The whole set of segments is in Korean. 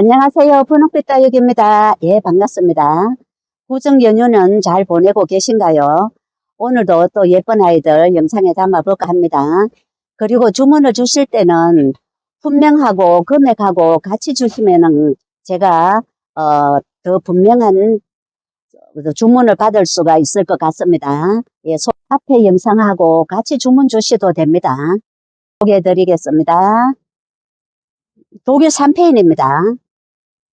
안녕하세요. 분홍빛 다육입니다. 예, 반갑습니다. 구정 연휴는 잘 보내고 계신가요? 오늘도 또 예쁜 아이들 영상에 담아볼까 합니다. 그리고 주문을 주실 때는 분명하고 금액하고 같이 주시면은 제가 더 분명한 주문을 받을 수가 있을 것 같습니다. 예, 앞에 영상하고 같이 주문 주셔도 됩니다. 소개해 드리겠습니다. 독일 3페인입니다.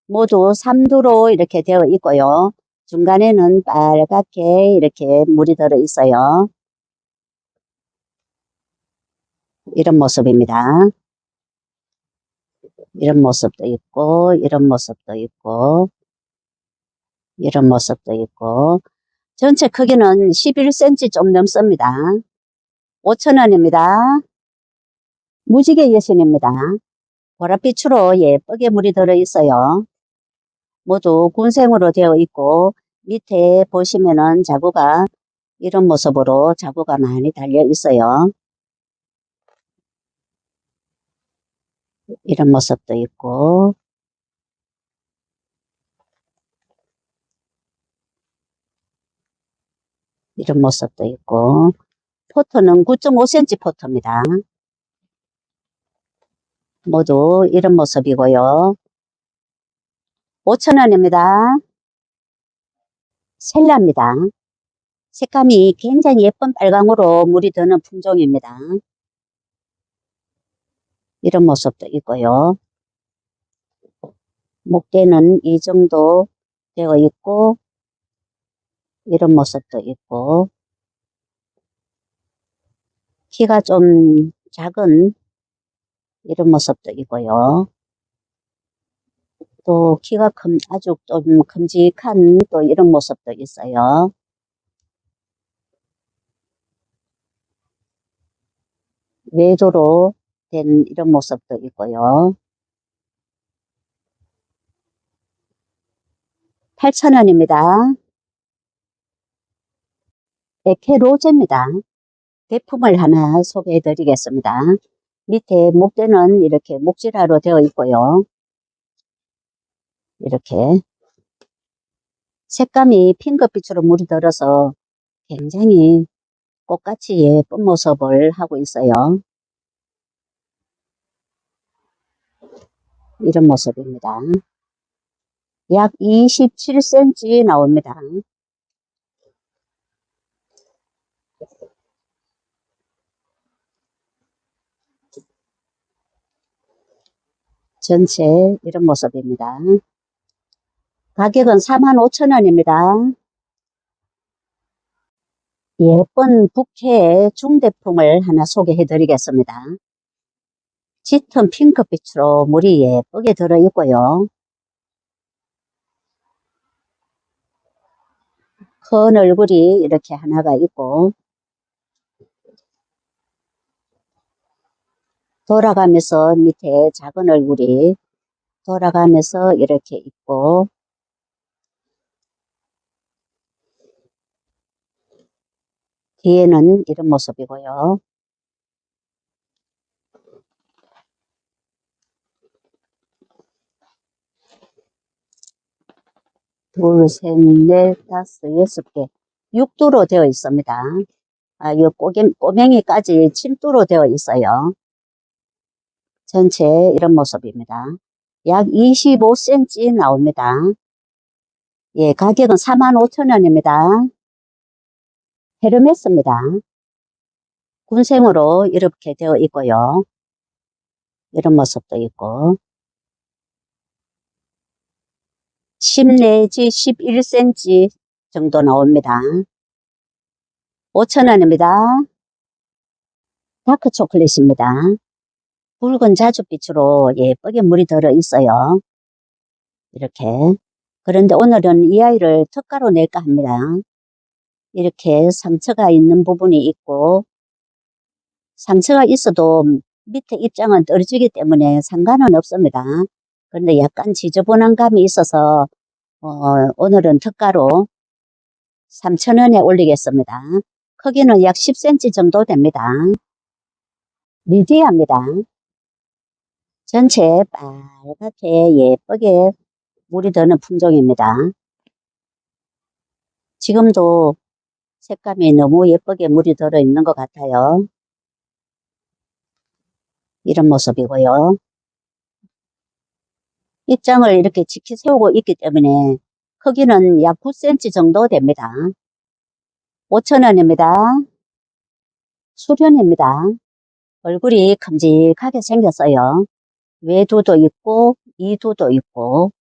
모두 3두로 이렇게 되어 있고요. 중간에는 빨갛게 이렇게 물이 들어 있어요. 이런 모습입니다. 이런 모습도 있고, 이런 모습도 있고, 이런 모습도 있고, 전체 크기는 11cm 좀 넘습니다. 5,000원입니다. 무지개 여신입니다. 보랏빛으로 예쁘게 물이 들어 있어요. 모두 군생으로 되어 있고, 밑에 보시면은 자구가 이런 모습으로 자구가 많이 달려 있어요. 이런 모습도 있고, 이런 모습도 있고, 포트는 9.5cm 포트입니다. 모두 이런 모습이고요. 5,000원입니다. 셀라입니다. 색감이 굉장히 예쁜 빨강으로 물이 드는 품종입니다. 이런 모습도 있고요. 목대는 이 정도 되어 있고, 이런 모습도 있고, 키가 좀 작은 이런 모습도 있고요. 또 키가 아주 좀 큼직한 또 이런 모습도 있어요. 외도로 된 이런 모습도 있고요. 8,000원입니다. 에케로제입니다. 대품을 하나 소개해 드리겠습니다. 밑에 목대는 이렇게 목질화로 되어 있고요. 이렇게 색감이 핑크빛으로 물이 들어서 굉장히 꽃같이 예쁜 모습을 하고 있어요. 이런 모습입니다. 약 27cm 나옵니다. 전체 이런 모습입니다. 가격은 45,000원입니다. 예쁜 부케의 중대품을 하나 소개해 드리겠습니다. 짙은 핑크빛으로 물이 예쁘게 들어 있고요. 큰 얼굴이 이렇게 하나가 있고, 돌아가면서 밑에 작은 얼굴이 돌아가면서 이렇게 있고, 뒤에는 이런 모습이고요. 둘, 셋, 넷, 다섯, 6개. 6두로 되어 있습니다. 이 꼬맹이까지 7두로 되어 있어요. 전체 이런 모습입니다. 약 25cm 나옵니다. 예, 가격은 45,000원입니다. 헤르메스입니다. 군생으로 이렇게 되어 있고요. 이런 모습도 있고 10 내지 11cm 정도 나옵니다. 5,000원입니다. 다크 초콜릿입니다. 붉은 자줏빛으로 예쁘게 물이 들어 있어요. 이렇게. 그런데 오늘은 이 아이를 특가로 낼까 합니다. 이렇게 상처가 있는 부분이 있고, 상처가 있어도 밑에 입장은 떨어지기 때문에 상관은 없습니다. 그런데 약간 지저분한 감이 있어서 오늘은 특가로 3,000원에 올리겠습니다. 크기는 약 10cm 정도 됩니다. 리디아입니다. 전체 빨갛게 예쁘게 물이 드는 품종입니다. 지금도 색감이 너무 예쁘게 물이 들어 있는 것 같아요. 이런 모습이고요. 입장을 이렇게 지키 세우고 있기 때문에 크기는 약 9cm 정도 됩니다. 5,000원입니다. 수련입니다. 얼굴이 큼직하게 생겼어요. 외두도 있고 이두도 있고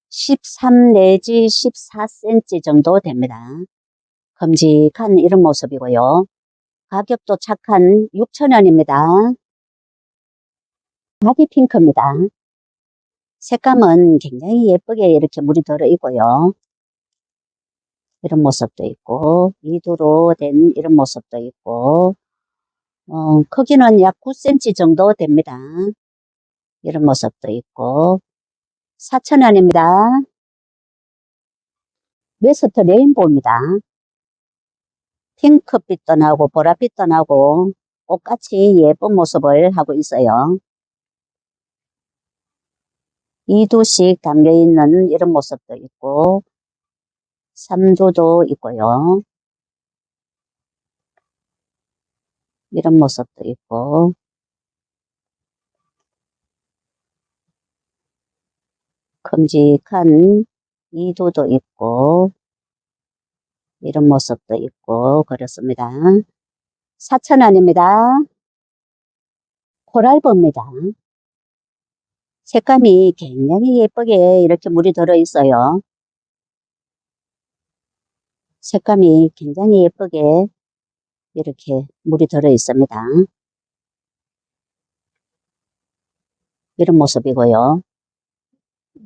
13 내지 14cm 정도 됩니다. 큼직한 이런 모습이고요. 가격도 착한 6,000원입니다. 바디 핑크입니다. 색감은 굉장히 예쁘게 이렇게 물이 들어 있고요. 이런 모습도 있고 이두로 된 이런 모습도 있고 크기는 약 9cm 정도 됩니다. 이런 모습도 있고 4,000원입니다. 웨스트 레인보우입니다. 핑크빛도 나고 보라빛도 나고 꽃같이 예쁜 모습을 하고 있어요. 2두씩 담겨있는 이런 모습도 있고 3두도 있고요. 이런 모습도 있고 큼직한 2두도 있고 이런 모습도 있고 그렇습니다. 4,000원입니다. 코랄보입니다. 색감이 굉장히 예쁘게 이렇게 물이 들어 있어요. 색감이 굉장히 예쁘게 이렇게 물이 들어 있습니다. 이런 모습이고요.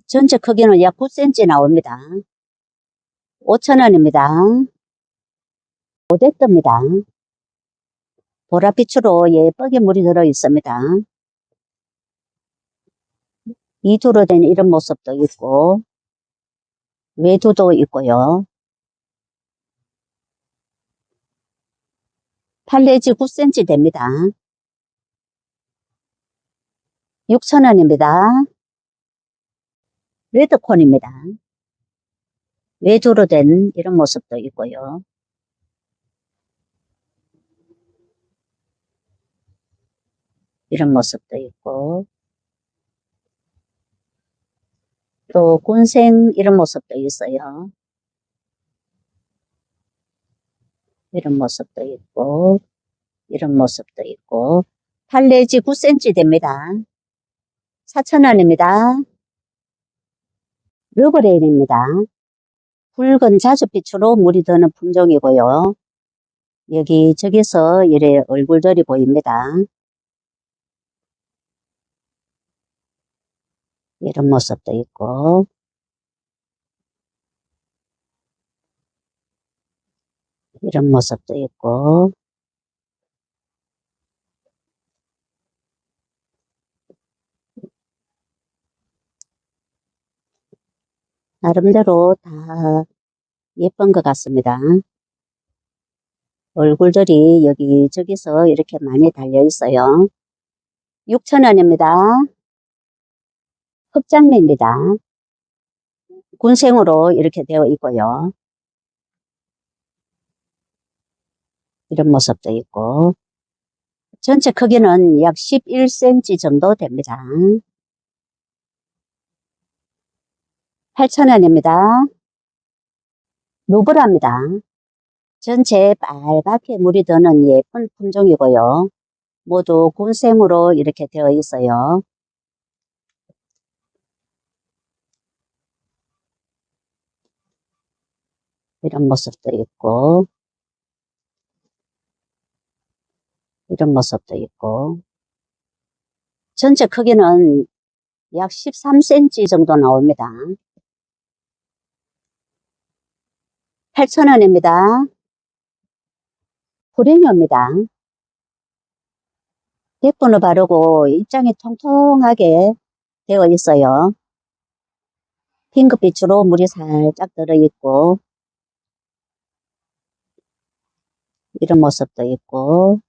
전체 크기는 약 9cm 나옵니다. 5,000원입니다. 오데뜨입니다. 보랏빛으로 예쁘게 물이 들어 있습니다. 이두로 된 이런 모습도 있고 외두도 있고요. 8 내지 9cm 됩니다. 6,000원입니다. 레드콘입니다. 외두로 된 이런 모습도 있고요. 이런 모습도 있고 또 군생 이런 모습도 있어요. 이런 모습도 있고 이런 모습도 있고 8 내지 9cm 됩니다. 4,000원입니다. 러브레인입니다. 붉은 자줏빛으로 물이 드는 품종이고요. 여기저기서 이래 얼굴들이 보입니다. 이런 모습도 있고 이런 모습도 있고 나름대로 다 예쁜 것 같습니다. 얼굴들이 여기저기서 이렇게 많이 달려 있어요. 6,000원입니다. 흑장미입니다. 군생으로 이렇게 되어 있고요. 이런 모습도 있고 전체 크기는 약 11cm 정도 됩니다. 8,000원입니다. 누브라입니다. 전체 빨갛게 물이 드는 예쁜 품종이고요. 모두 군생으로 이렇게 되어 있어요. 이런 모습도 있고 이런 모습도 있고 전체 크기는 약 13cm 정도 나옵니다. 8,000원입니다. 후레뇨입니다. 백분을 바르고 입장이 통통하게 되어 있어요. 핑크빛으로 물이 살짝 들어있고 이런 모습도 있고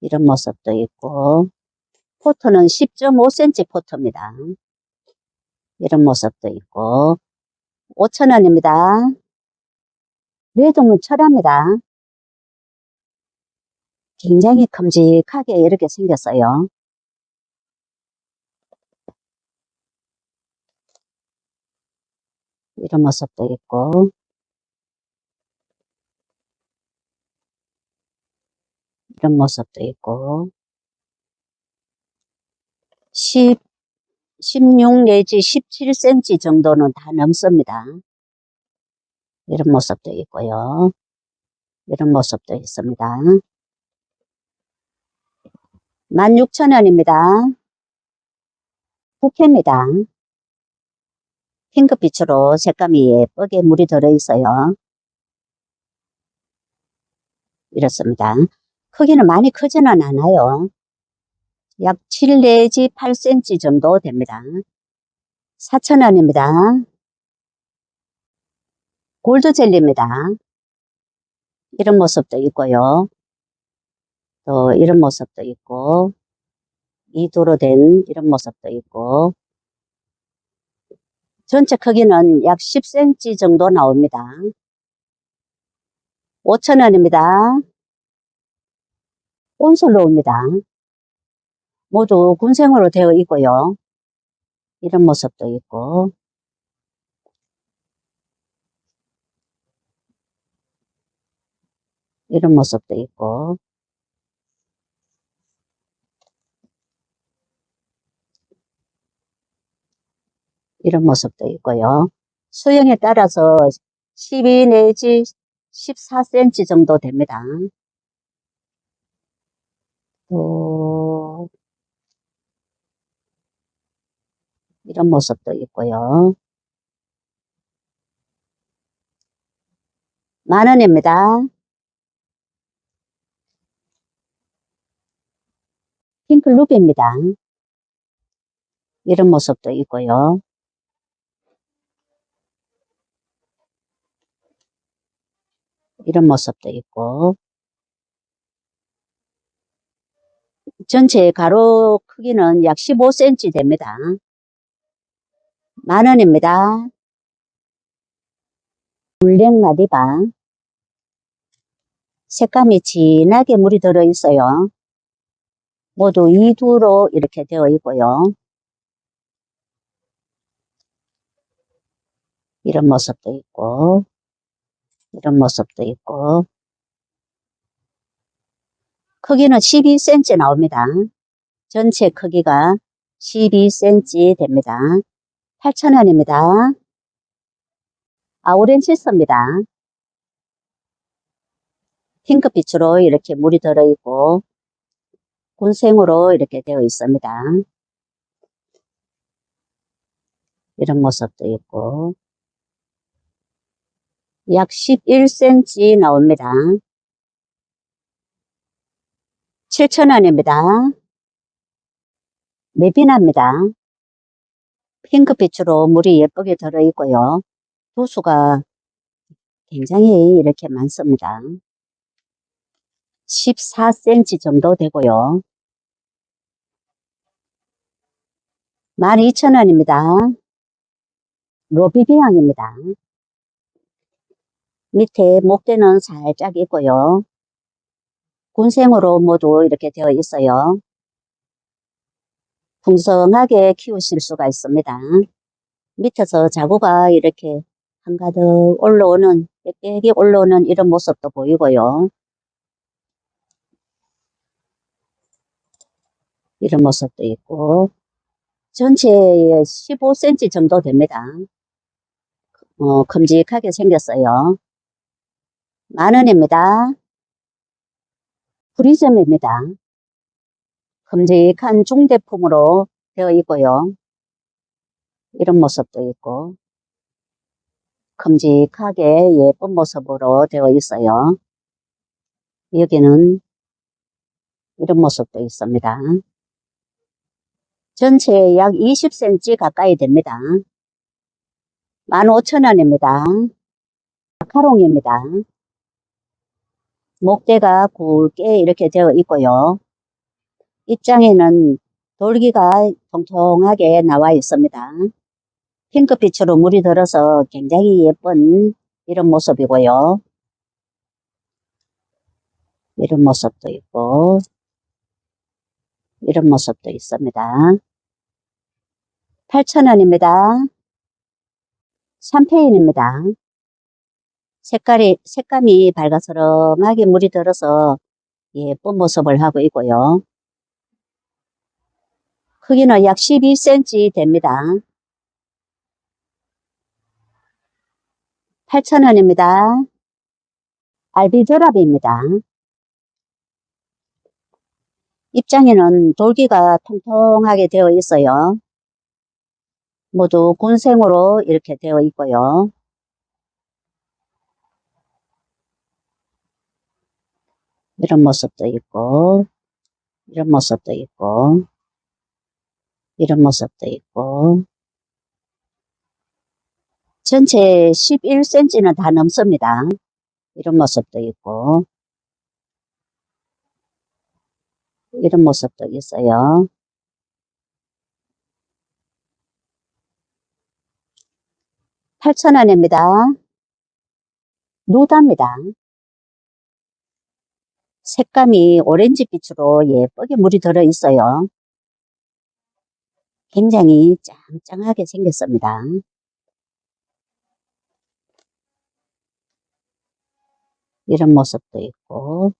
이런 모습도 있고 포트는 10.5cm 포트입니다. 이런 모습도 있고 5,000원입니다. 레드문 철합니다. 굉장히 큼직하게 이렇게 생겼어요. 이런 모습도 있고 이런 모습도 있고 16 내지 17cm 정도는 다 넘습니다. 이런 모습도 있고요. 이런 모습도 있습니다. 16,000원입니다. 부케입니다. 핑크빛으로 색감이 예쁘게 물이 들어있어요. 이렇습니다. 크기는 많이 크지는 않아요. 약 7 내지 8cm 정도 됩니다. 4,000원입니다. 골드젤리입니다. 이런 모습도 있고요. 또 이런 모습도 있고 이두로 된 이런 모습도 있고 전체 크기는 약 10cm 정도 나옵니다. 5,000원입니다. 온솔로우입니다. 모두 군생으로 되어 있고요. 이런 모습도 있고 이런 모습도 있고 이런 모습도 있고요. 수영에 따라서 12 내지 14cm 정도 됩니다. 또 이런 모습도 있고요. 10,000원입니다. 핑크 루비입니다. 이런 모습도 있고요. 이런 모습도 있고 전체 가로 크기는 약 15cm 됩니다. 10,000원입니다. 블랙 마디바 색감이 진하게 물이 들어 있어요. 모두 2두로 이렇게 되어 있고요. 이런 모습도 있고 이런 모습도 있고 크기는 12cm 나옵니다. 전체 크기가 12cm 됩니다. 8,000원입니다. 아우렌치스입니다. 핑크빛으로 이렇게 물이 들어있고 군생으로 이렇게 되어 있습니다. 이런 모습도 있고 약 11cm 나옵니다. 7,000원입니다. 메비나입니다. 핑크빛으로 물이 예쁘게 들어있고요. 도수가 굉장히 이렇게 많습니다. 14cm 정도 되고요. 12,000원입니다. 로비비앙입니다. 밑에 목대는 살짝 있고요. 군생으로 모두 이렇게 되어 있어요. 풍성하게 키우실 수가 있습니다. 밑에서 자구가 이렇게 한가득 올라오는, 빽빽이 올라오는 이런 모습도 보이고요. 이런 모습도 있고 전체에 15cm 정도 됩니다. 큼직하게 생겼어요. 10,000원입니다. 프리즘입니다. 큼직한 중대품으로 되어 있고요. 이런 모습도 있고 큼직하게 예쁜 모습으로 되어 있어요. 여기는 이런 모습도 있습니다. 전체에 약 20cm 가까이 됩니다. 15,000원입니다. 마카롱입니다. 목대가 굵게 이렇게 되어 있고요. 입장에는 돌기가 통통하게 나와 있습니다. 핑크빛으로 물이 들어서 굉장히 예쁜 이런 모습이고요. 이런 모습도 있고 이런 모습도 있습니다. 8,000원입니다. 3페인입니다. 색감이 밝아스름하게 물이 들어서 예쁜 모습을 하고 있고요. 크기는 약 12cm 됩니다. 8,000원입니다. 알비드랍입니다. 입장에는 돌기가 통통하게 되어 있어요. 모두 군생으로 이렇게 되어 있고요. 이런 모습도 있고 이런 모습도 있고 이런 모습도 있고 전체 11cm는 다 넘습니다. 이런 모습도 있고 이런 모습도 있어요. 8,000원입니다. 누답니다. 색감이 오렌지빛으로 예쁘게 물이 들어 있어요. 굉장히 짱짱하게 생겼습니다. 이런 모습도 있고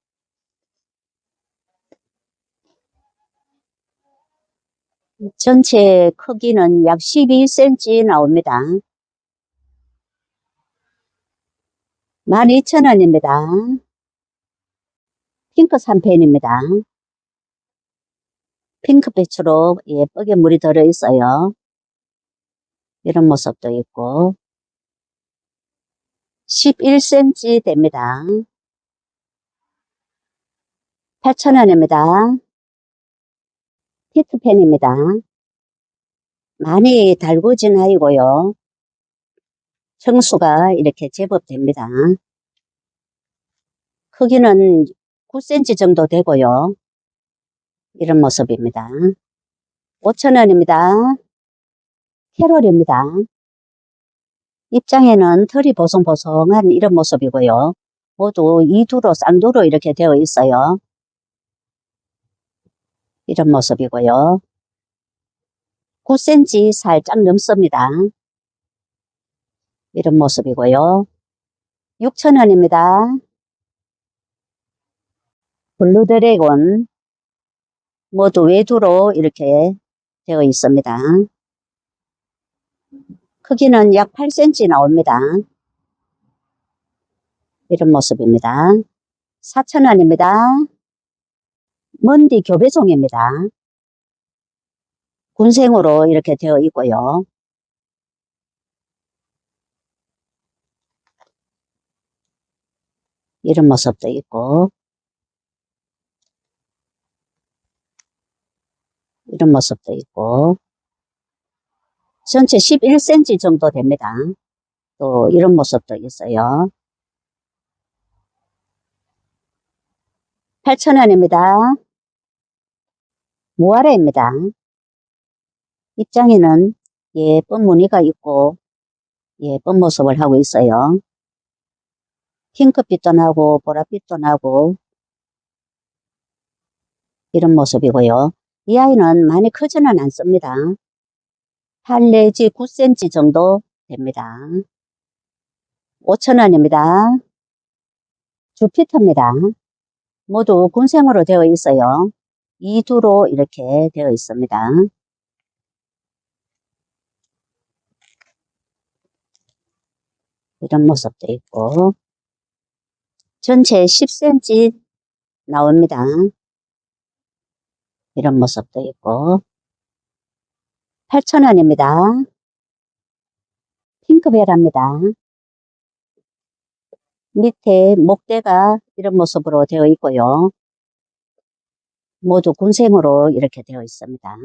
전체 크기는 약 12cm 나옵니다. 12,000원입니다. 핑크 3펜입니다. 핑크빛으로 예쁘게 물이 들어 있어요. 이런 모습도 있고 11cm 됩니다. 8,000원입니다. 히트펜입니다. 많이 달구진 아이고요. 청수가 이렇게 제법 됩니다. 크기는 9cm 정도 되고요. 이런 모습입니다. 5,000원입니다. 캐롤입니다. 입장에는 털이 보송보송한 이런 모습이고요. 모두 이두로 쌍두로 이렇게 되어 있어요. 이런 모습이고요. 9cm 살짝 넘습니다. 이런 모습이고요. 6,000원입니다. 블루드래곤 모두 외두로 이렇게 되어 있습니다. 크기는 약 8cm 나옵니다. 이런 모습입니다. 4,000원입니다. 먼디 교배송입니다. 군생으로 이렇게 되어 있고요. 이런 모습도 있고 이런 모습도 있고 전체 11cm 정도 됩니다. 또 이런 모습도 있어요. 8,000원입니다. 무아라입니다. 입장에는 예쁜 무늬가 있고 예쁜 모습을 하고 있어요. 핑크빛도 나고 보랏빛도 나고 이런 모습이고요. 이 아이는 많이 크지는 않습니다. 8 내지 9cm 정도 됩니다. 5,000원입니다. 주피터입니다. 모두 군생으로 되어 있어요. 이두로 이렇게 되어 있습니다. 이런 모습도 있고 전체 10cm 나옵니다. 이런 모습도 있고 8,000원입니다. 핑크베라입니다. 밑에 목대가 이런 모습으로 되어 있고요. 모두 군생으로 이렇게 되어 있습니다.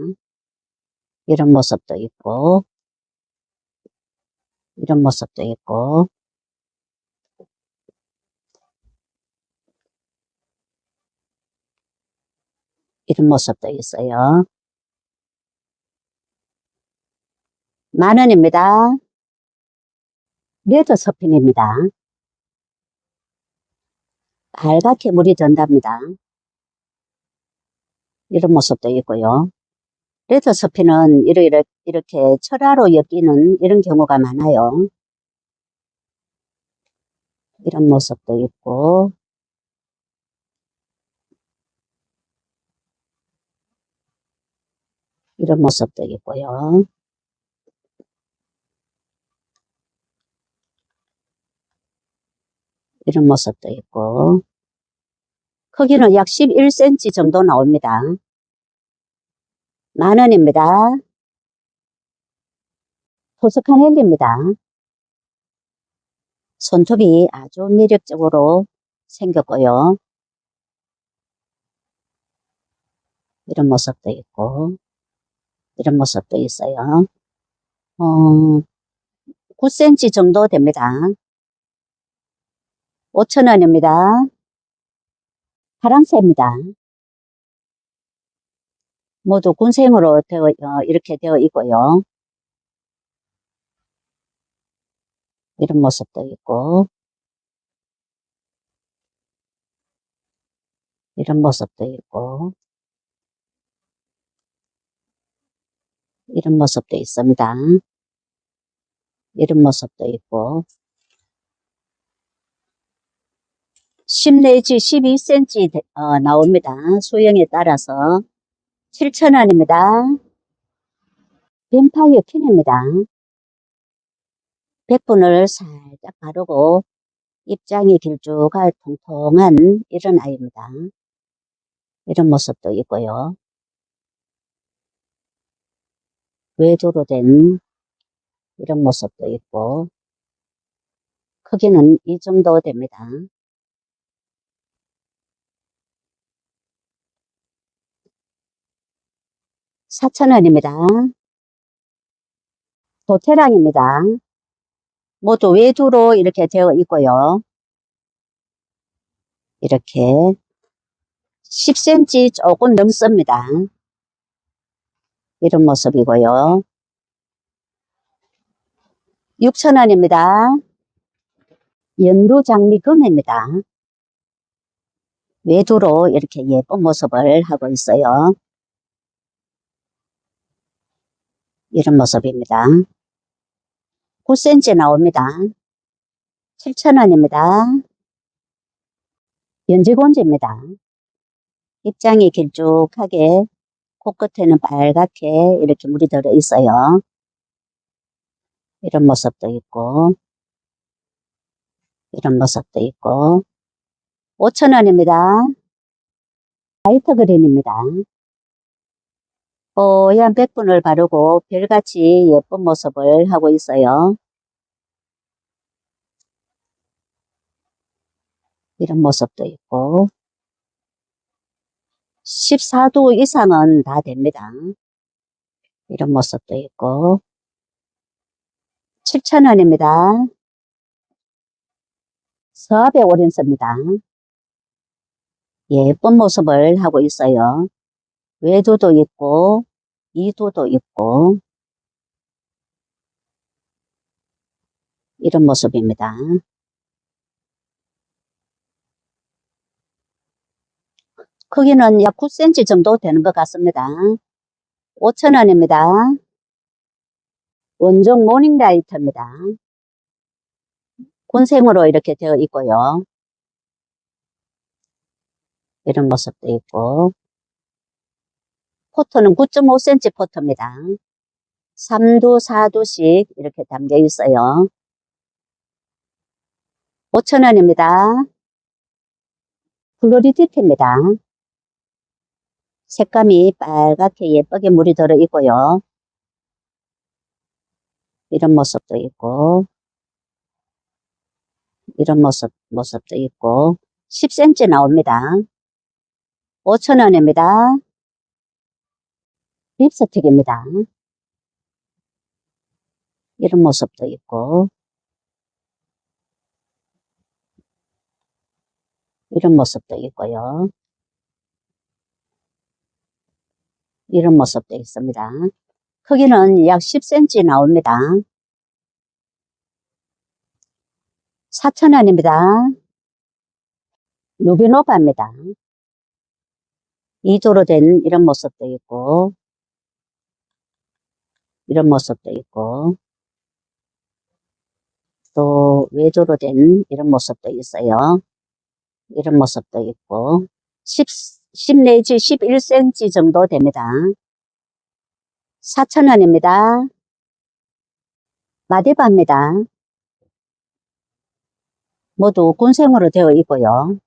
이런 모습도 있고 이런 모습도 있고 이런 모습도 있어요. 10,000원입니다. 레드 서핀입니다. 빨갛게 물이 든답니다. 이런 모습도 있고요. 레드 서핀은 이렇게 철화로 엮이는 이런 경우가 많아요. 이런 모습도 있고, 이런 모습도 있고요. 이런 모습도 있고, 크기는 약 11cm 정도 나옵니다. 10,000원입니다. 토스카넬리입니다. 손톱이 아주 매력적으로 생겼고요. 이런 모습도 있고, 이런 모습도 있어요. 9cm 정도 됩니다. 5,000원입니다. 파랑새입니다. 모두 군생으로 이렇게 되어 있고요. 이런 모습도 있고, 이런 모습도 있고, 이런 모습도 있습니다. 이런 모습도 있고, 10 내지 12cm 나옵니다. 수영에 따라서 7,000원입니다. 뱀파이어 킨입니다. 백분을 살짝 바르고 입장이 길쭉한 통통한 이런 아이입니다. 이런 모습도 있고요. 외도로 된 이런 모습도 있고, 크기는 이 정도 됩니다. 4,000원입니다. 도테랑입니다. 모두 외두로 이렇게 되어 있고요. 이렇게 10cm 조금 넘습니다. 이런 모습이고요. 6,000원입니다. 연두장미금입니다. 외두로 이렇게 예쁜 모습을 하고 있어요. 이런 모습입니다. 9cm 나옵니다. 7,000원입니다. 연지곤지입니다. 입장이 길쭉하게 코끝에는 빨갛게 이렇게 물이 들어 있어요. 이런 모습도 있고, 이런 모습도 있고, 5,000원입니다. 화이트 그린입니다. 뽀얀 백분을 바르고 별같이 예쁜 모습을 하고 있어요. 이런 모습도 있고, 14도 이상은 다 됩니다. 이런 모습도 있고, 7,000원입니다. 서합의 오렌스입니다. 예쁜 모습을 하고 있어요. 외도도 있고, 이도도 있고, 이런 모습입니다. 크기는 약 9cm 정도 되는 것 같습니다. 5,000원입니다. 원종 모닝라이트입니다. 군생으로 이렇게 되어 있고요. 이런 모습도 있고, 포트는 9.5cm 포트입니다. 3두, 4두씩 이렇게 담겨 있어요. 5,000원입니다. 플로리디티입니다. 색감이 빨갛게 예쁘게 물이 들어 있고요. 이런 모습도 있고, 이런 모습도 있고, 10cm 나옵니다. 5,000원입니다. 립스틱입니다. 이런 모습도 있고, 이런 모습도 있고요. 이런 모습도 있습니다. 크기는 약 10cm 나옵니다. 4,000원입니다. 누비노바입니다. 2조로 된 이런 모습도 있고, 이런 모습도 있고, 또 외조로 된 이런 모습도 있어요. 이런 모습도 있고, 10 내지 11cm 정도 됩니다. 4,000원입니다. 마디바입니다. 모두 군생으로 되어 있고요.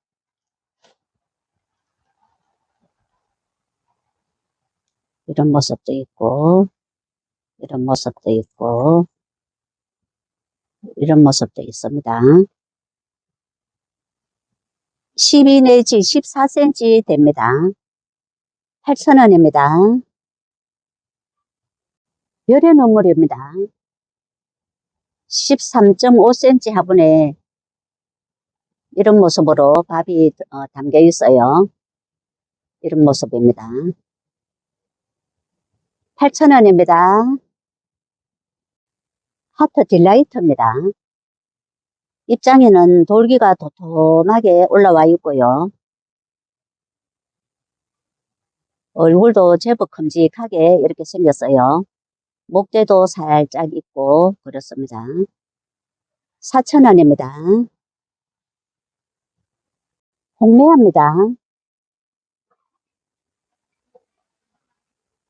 이런 모습도 있고, 이런 모습도 있고, 이런 모습도 있습니다. 12 내지 14cm 됩니다. 8,000원입니다. 별의 눈물입니다. 13.5cm 화분에 이런 모습으로 밥이 담겨 있어요. 이런 모습입니다. 8,000원입니다. 하트 딜라이트입니다. 입장에는 돌기가 도톰하게 올라와 있고요. 얼굴도 제법 큼직하게 이렇게 생겼어요. 목대도 살짝 있고 그렇습니다. 4,000원입니다. 홍매화입니다.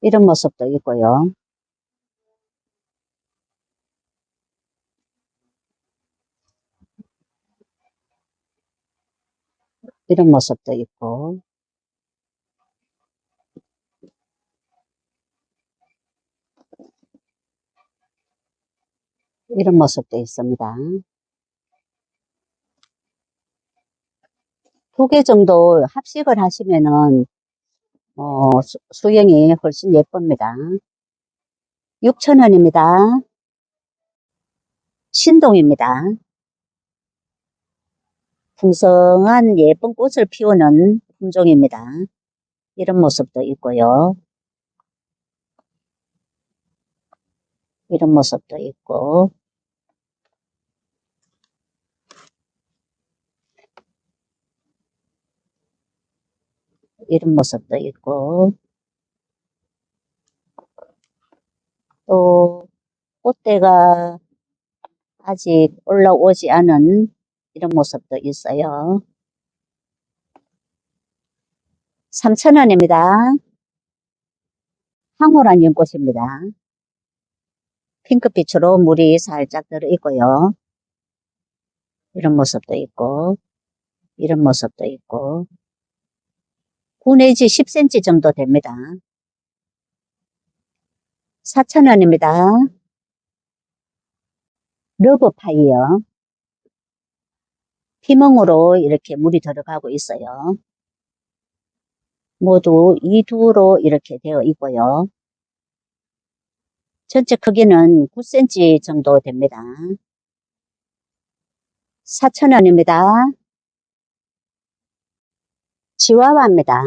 이런 모습도 있고요. 이런 모습도 있고, 이런 모습도 있습니다. 2개 정도 합식을 하시면은 수영이 훨씬 예쁩니다. 6,000원입니다. 신동입니다. 풍성한 예쁜 꽃을 피우는 품종입니다. 이런 모습도 있고요. 이런 모습도 있고, 이런 모습도 있고, 또 꽃대가 아직 올라오지 않은 이런 모습도 있어요. 3,000원입니다. 황홀한 연꽃입니다. 핑크빛으로 물이 살짝 들어있고요. 이런 모습도 있고, 이런 모습도 있고, 9 내지 10cm 정도 됩니다. 4,000원입니다. 러브파이어. 피멍으로 이렇게 물이 들어가고 있어요. 모두 2두로 이렇게 되어 있고요. 전체 크기는 9cm 정도 됩니다. 4,000원입니다. 치와와입니다.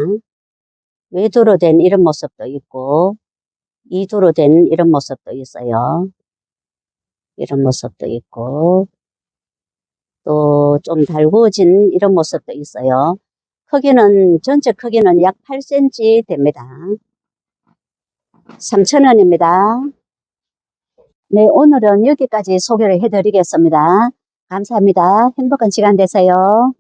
외두로 된 이런 모습도 있고, 2두로 된 이런 모습도 있어요. 이런 모습도 있고, 또 좀 달구어진 이런 모습도 있어요. 전체 크기는 약 8cm 됩니다. 3,000원입니다. 네, 오늘은 여기까지 소개를 해드리겠습니다. 감사합니다. 행복한 시간 되세요.